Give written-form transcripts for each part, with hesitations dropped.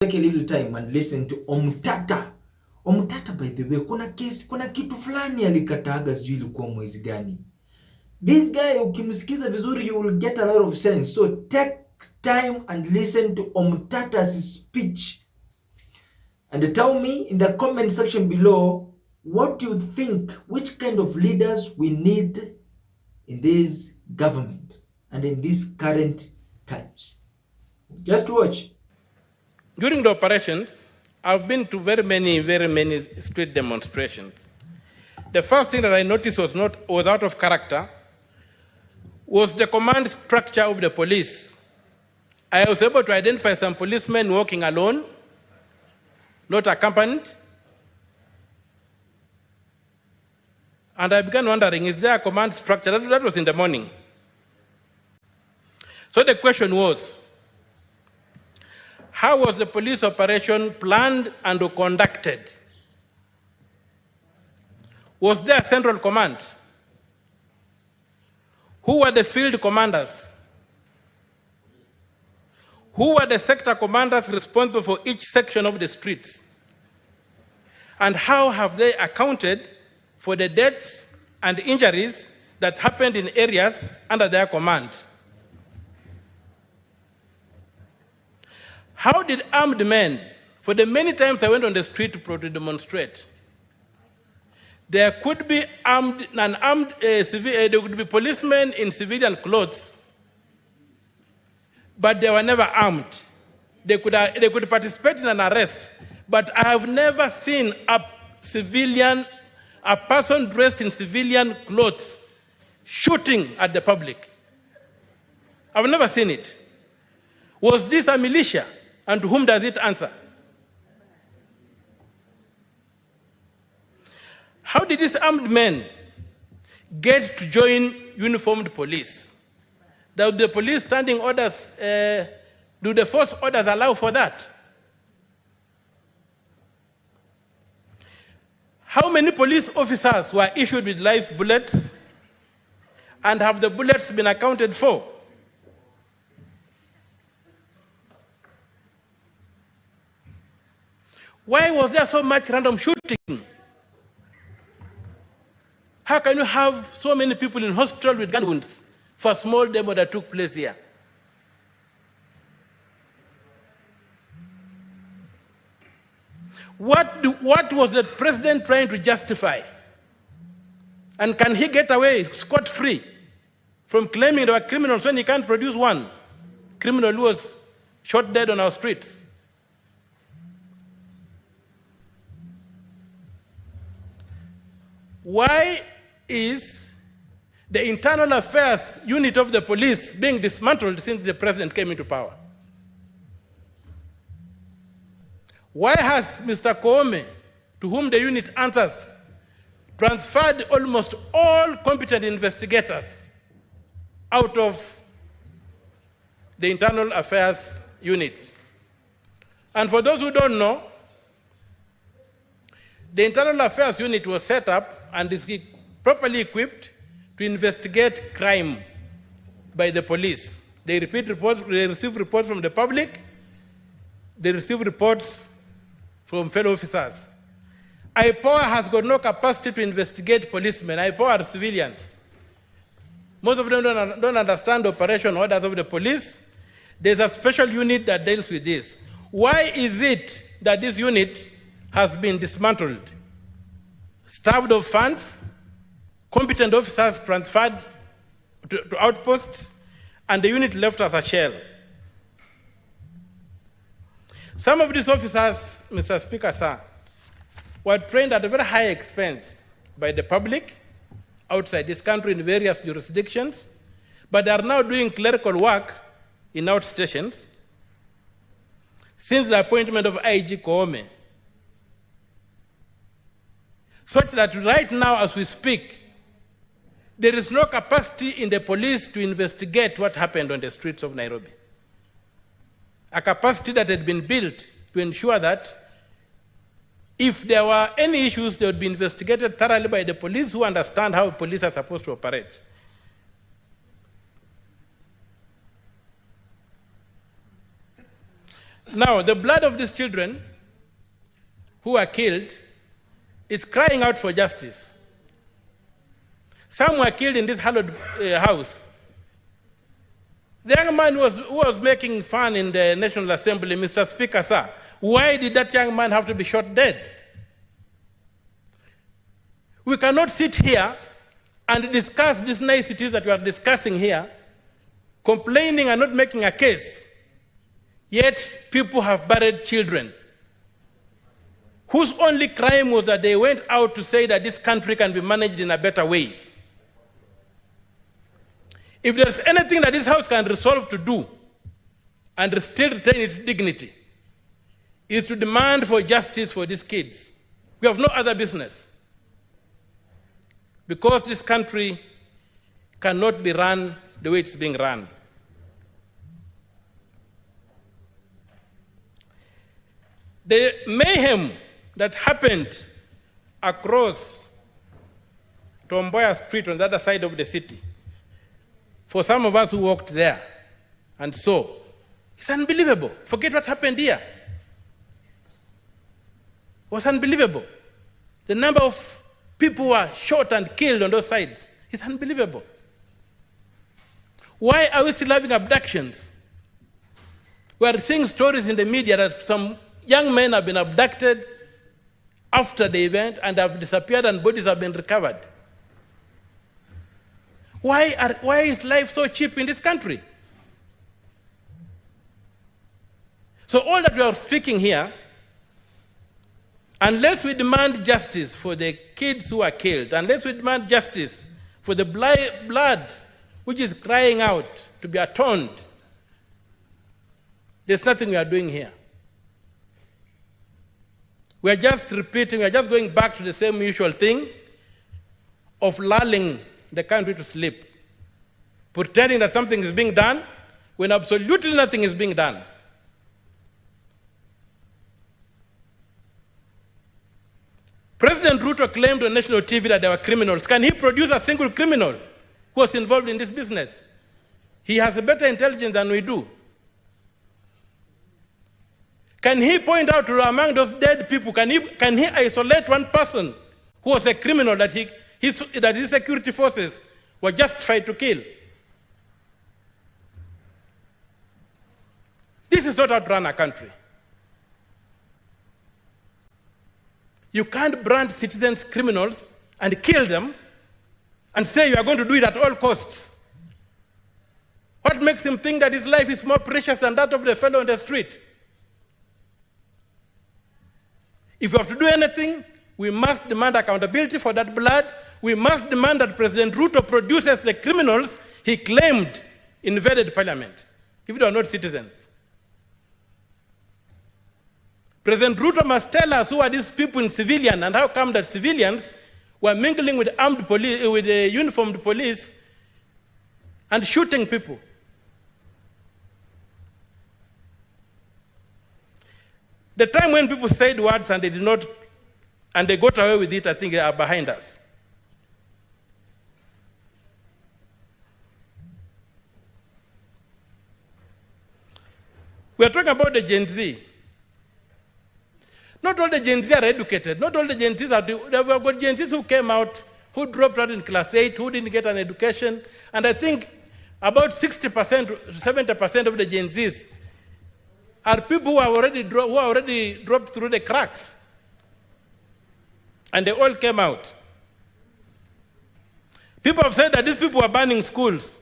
Take a little time and listen to Omtata. Omtata, by the way, kuna kitu fulani alikataga, sijui ilikuwa mwezi gani. This guy ukimsikiza vizuri you will get a lot of sense. So take time and listen to Omtata's speech. And tell me in the comment section below what you think, which kind of leaders we need in this government and in these current times. Just watch. During the operations, I've been to very many street demonstrations. The first thing that I noticed was out of character was the command structure of the police. I was able to identify some policemen walking alone, not accompanied. And I began wondering, is there a command structure? That was in the morning. So the question was, how was the police operation planned and conducted? Was there a central command? Who were the field commanders? Who were the sector commanders responsible for each section of the streets? And how have they accounted for the deaths and injuries that happened in areas under their command? How did armed men, for the many times I went on the street to demonstrate, there could be there could be policemen in civilian clothes, but they were never armed. They could participate in an arrest, but I have never seen a person dressed in civilian clothes shooting at the public. I've never seen it. Was this a militia? And to whom does it answer? How did these armed men get to join uniformed police? Do the police standing orders, do the force orders allow for that? How many police officers were issued with live bullets? And have the bullets been accounted for? Why was there so much random shooting? How can you have so many people in hospital with gun wounds for a small demo that took place here? What was the president trying to justify? And can he get away scot-free from claiming there were criminals when he can't produce one criminal who was shot dead on our streets? Why is the internal affairs unit of the police being dismantled since the president came into power? Why has Mr. Koome, to whom the unit answers, transferred almost all competent investigators out of the internal affairs unit? And for those who don't know, the internal affairs unit was set up and is properly equipped to investigate crime by the police. They receive reports from the public, they receive reports from fellow officers. IPOA has got no capacity to investigate policemen. IPOA are civilians. Most of them don't understand the operation orders of the police. There's a special unit that deals with this. Why is it that this unit has been dismantled? Starved of funds, competent officers transferred to outposts, and the unit left as a shell. Some of these officers, Mr. Speaker, sir, were trained at a very high expense by the public outside this country in various jurisdictions, but they are now doing clerical work in outstations since the appointment of IG Koome. Such that right now, as we speak, there is no capacity in the police to investigate what happened on the streets of Nairobi. A capacity that had been built to ensure that if there were any issues, they would be investigated thoroughly by the police who understand how police are supposed to operate. Now, the blood of these children who were killed is crying out for justice. Some were killed in this hallowed house. The young man who was making fun in the National Assembly, Mr. Speaker, sir, why did that young man have to be shot dead? We cannot sit here and discuss these niceties that we are discussing here, complaining and not making a case, yet people have buried children whose only crime was that they went out to say that this country can be managed in a better way. If there's anything that this House can resolve to do and still retain its dignity, is to demand for justice for these kids. We have no other business. Because this country cannot be run the way it's being run. The mayhem that happened across Tomboya Street on the other side of the city, for some of us who walked there and saw, it's unbelievable. Forget what happened here. It was unbelievable. The number of people who were shot and killed on those sides is unbelievable. Why are we still having abductions? We are seeing stories in the media that some young men have been abducted after the event and have disappeared and bodies have been recovered. Why is life so cheap in this country? So all that we are speaking here, unless we demand justice for the kids who are killed, unless we demand justice for the blood which is crying out to be atoned, there's nothing we are doing here. We are just repeating, we are just going back to the same usual thing of lulling the country to sleep, pretending that something is being done when absolutely nothing is being done. President Ruto claimed on national TV that there were criminals. Can he produce a single criminal who was involved in this business? He has a better intelligence than we do. Can he point out to among those dead people, can he isolate one person who was a criminal that his security forces were justified to kill? This is not how to run a country. You can't brand citizens criminals and kill them and say you are going to do it at all costs. What makes him think that his life is more precious than that of the fellow on the street? If we have to do anything, we must demand accountability for that blood. We must demand that President Ruto produces the criminals he claimed invaded parliament, if they are not citizens. President Ruto must tell us who are these people in civilian and how come that civilians were mingling with armed police, with the uniformed police and shooting people. The time when people said words and they did not, and they got away with it, I think they are behind us. We are talking about the Gen Z. Not all the Gen Z are educated. Not all the Gen Zs are. There were got Gen Zs who came out, who dropped out in class 8, who didn't get an education. And I think about 60% to 70% of the Gen Zs are people who are already dropped through the cracks. And they all came out. People have said that these people are banning schools.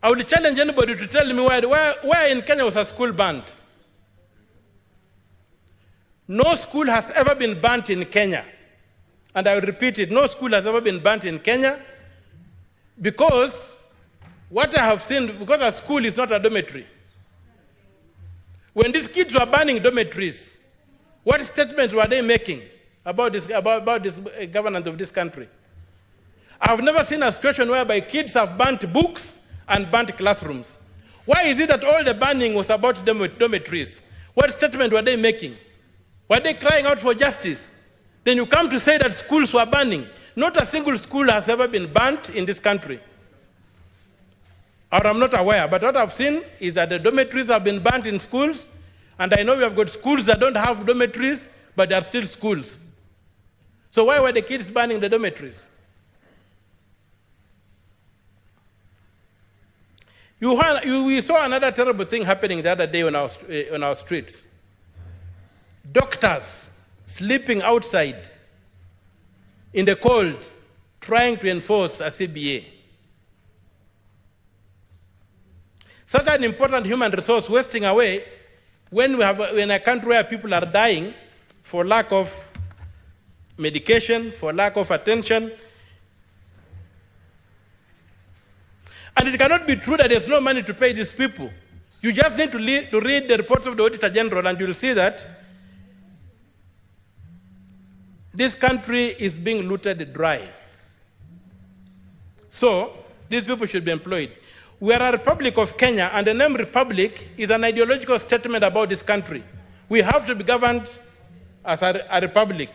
I would challenge anybody to tell me where in Kenya was a school banned. No school has ever been banned in Kenya. And I will repeat it, no school has ever been banned in Kenya because what I have seen, because a school is not a dormitory. When these kids were banning dormitories, what statements were they making about this governance of this country? I have never seen a situation whereby kids have banned books and banned classrooms. Why is it that all the banning was about dormitories? What statement were they making? Were they crying out for justice? Then you come to say that schools were banning. Not a single school has ever been banned in this country. Or I'm not aware, but what I've seen is that the dormitories have been banned in schools, And I know we have got schools that don't have dormitories, but they are still schools. So why were the kids burning the dormitories? We saw another terrible thing happening the other day on our streets. Doctors sleeping outside in the cold, trying to enforce a CBA. Such an important human resource wasting away when we have in a country where people are dying for lack of medication, for lack of attention. And it cannot be true that there's no money to pay these people. You just need to read the reports of the Auditor General, and you'll see that this country is being looted dry. So these people should be employed. We are a Republic of Kenya, and the name Republic is an ideological statement about this country. We have to be governed as a republic.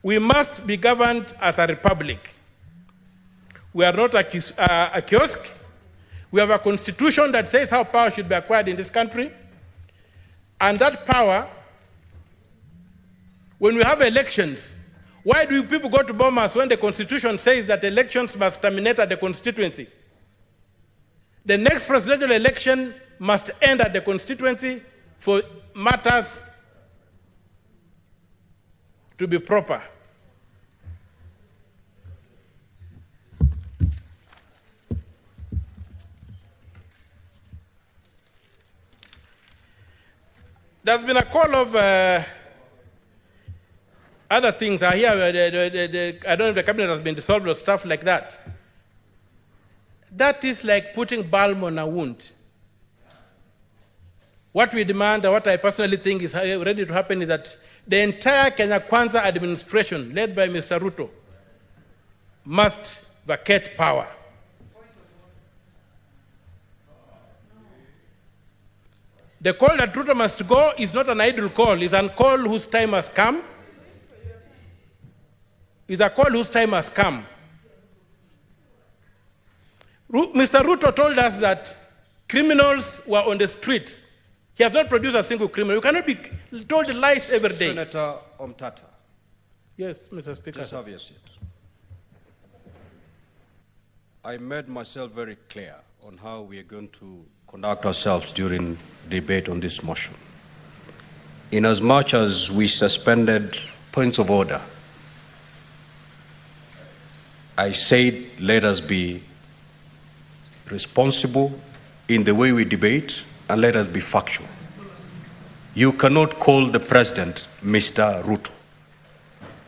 We must be governed as a republic. We are not a kiosk. We have a constitution that says how power should be acquired in this country. And that power, when we have elections, why do people go to Bomas when the constitution says that elections must terminate at the constituency? The next presidential election must end at the constituency for matters to be proper. There's been a call of other things. I hear I don't know if the cabinet has been dissolved or stuff like that. That is like putting balm on a wound. What we demand, and what I personally think is ready to happen, is that the entire Kenya Kwanza administration, led by Mr. Ruto, must vacate power. The call that Ruto must go is not an idle call. It's a call whose time has come. It's a call whose time has come. Mr. Ruto told us that criminals were on the streets. He has not produced a single criminal. You cannot be told lies every day. Senator Omtata. Yes, Mr. Speaker. Just have your seat. I made myself very clear on how we are going to conduct ourselves during debate on this motion. Inasmuch as we suspended points of order, I said let us be responsible in the way we debate and let us be factual. You cannot call the president Mr. Ruto.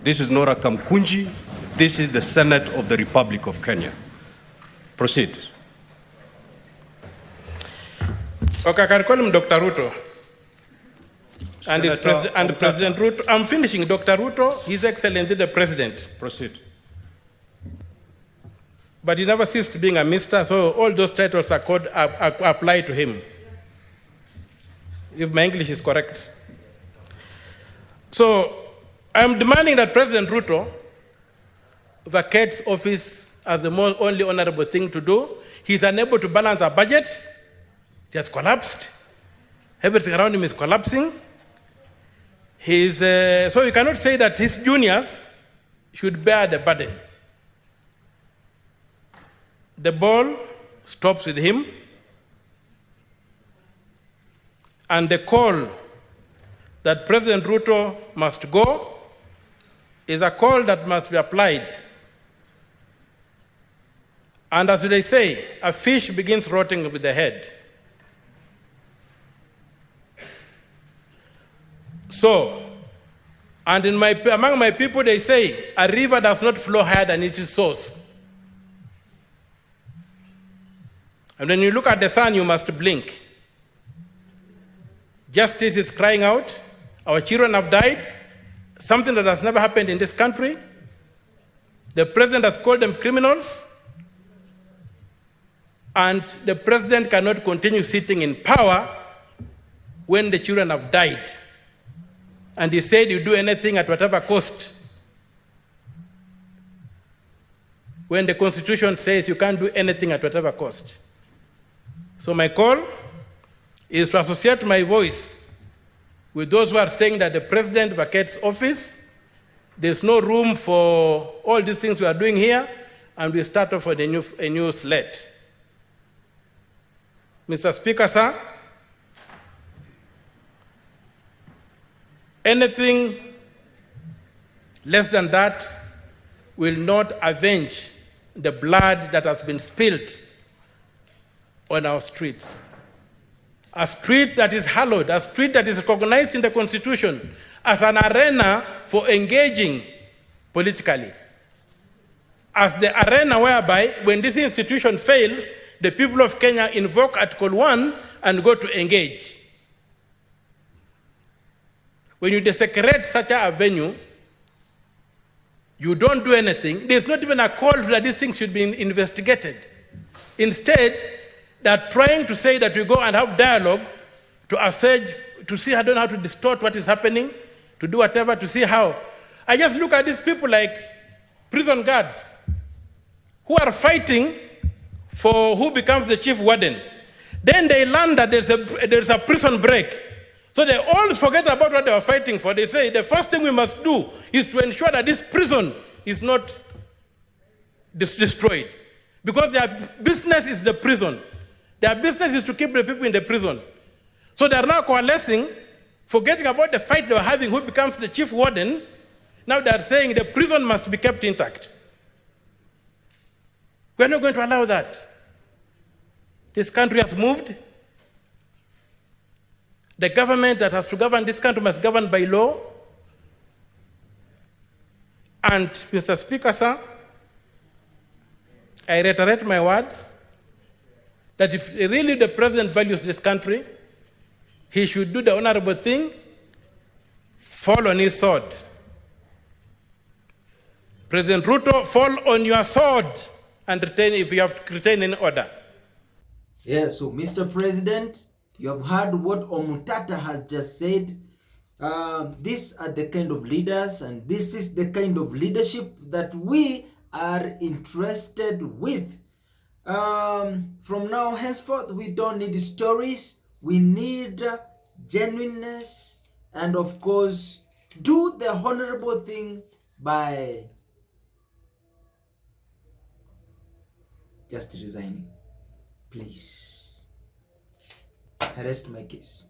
This is not a Kamkunji. This is the Senate of the Republic of Kenya. Proceed. Okay, I can call him Dr. Ruto. And President Ruto. I'm finishing. Dr. Ruto, His Excellency the President. Proceed. But he never ceased being a Mr., so all those titles are apply to him, if my English is correct. So I'm demanding that President Ruto vacates office as the only honorable thing to do. He's unable to balance our budget. It has collapsed. Everything around him is collapsing. So you cannot say that his juniors should bear the burden. The ball stops with him, and the call that President Ruto must go is a call that must be applied. And as they say, a fish begins rotting with the head. So, and among my people they say, a river does not flow higher than its source. And when you look at the sun, you must blink. Justice is crying out. Our children have died, something that has never happened in this country. The president has called them criminals. And the president cannot continue sitting in power when the children have died. And he said, you do anything at whatever cost. when the Constitution says you can't do anything at whatever cost. So my call is to associate my voice with those who are saying that the president vacates office. There's no room for all these things we are doing here, and we start off with a new slate. Mr. Speaker, sir, anything less than that will not avenge the blood that has been spilled on our streets. A street that is hallowed, a street that is recognized in the Constitution as an arena for engaging politically. As the arena whereby, when this institution fails, the people of Kenya invoke Article 1 and go to engage. When you desecrate such a venue, you don't do anything. There's not even a call that these things should be investigated. Instead, they're trying to say that we go and have dialogue to assuage, to see, I don't know how to distort what is happening, to do whatever, to see how. I just look at these people like prison guards who are fighting for who becomes the chief warden. Then they learn that there's a prison break. So they all forget about what they were fighting for. They say the first thing we must do is to ensure that this prison is not destroyed. Because their business is the prison. Their business is to keep the people in the prison. So they are now coalescing, forgetting about the fight they were having, who becomes the chief warden. Now they are saying the prison must be kept intact. We are not going to allow that. This country has moved. The government that has to govern this country must govern by law. And, Mr. Speaker, sir, I reiterate my words that if really the president values this country, he should do the honorable thing, fall on his sword. President Ruto, fall on your sword and retain, if you have to retain in order. Yeah, so Mr. President, you have heard what Omutata has just said. These are the kind of leaders, and this is the kind of leadership that we are interested with. From now henceforth, we don't need stories. We need genuineness, and of course, do the honorable thing by just resigning. Please. I rest my case.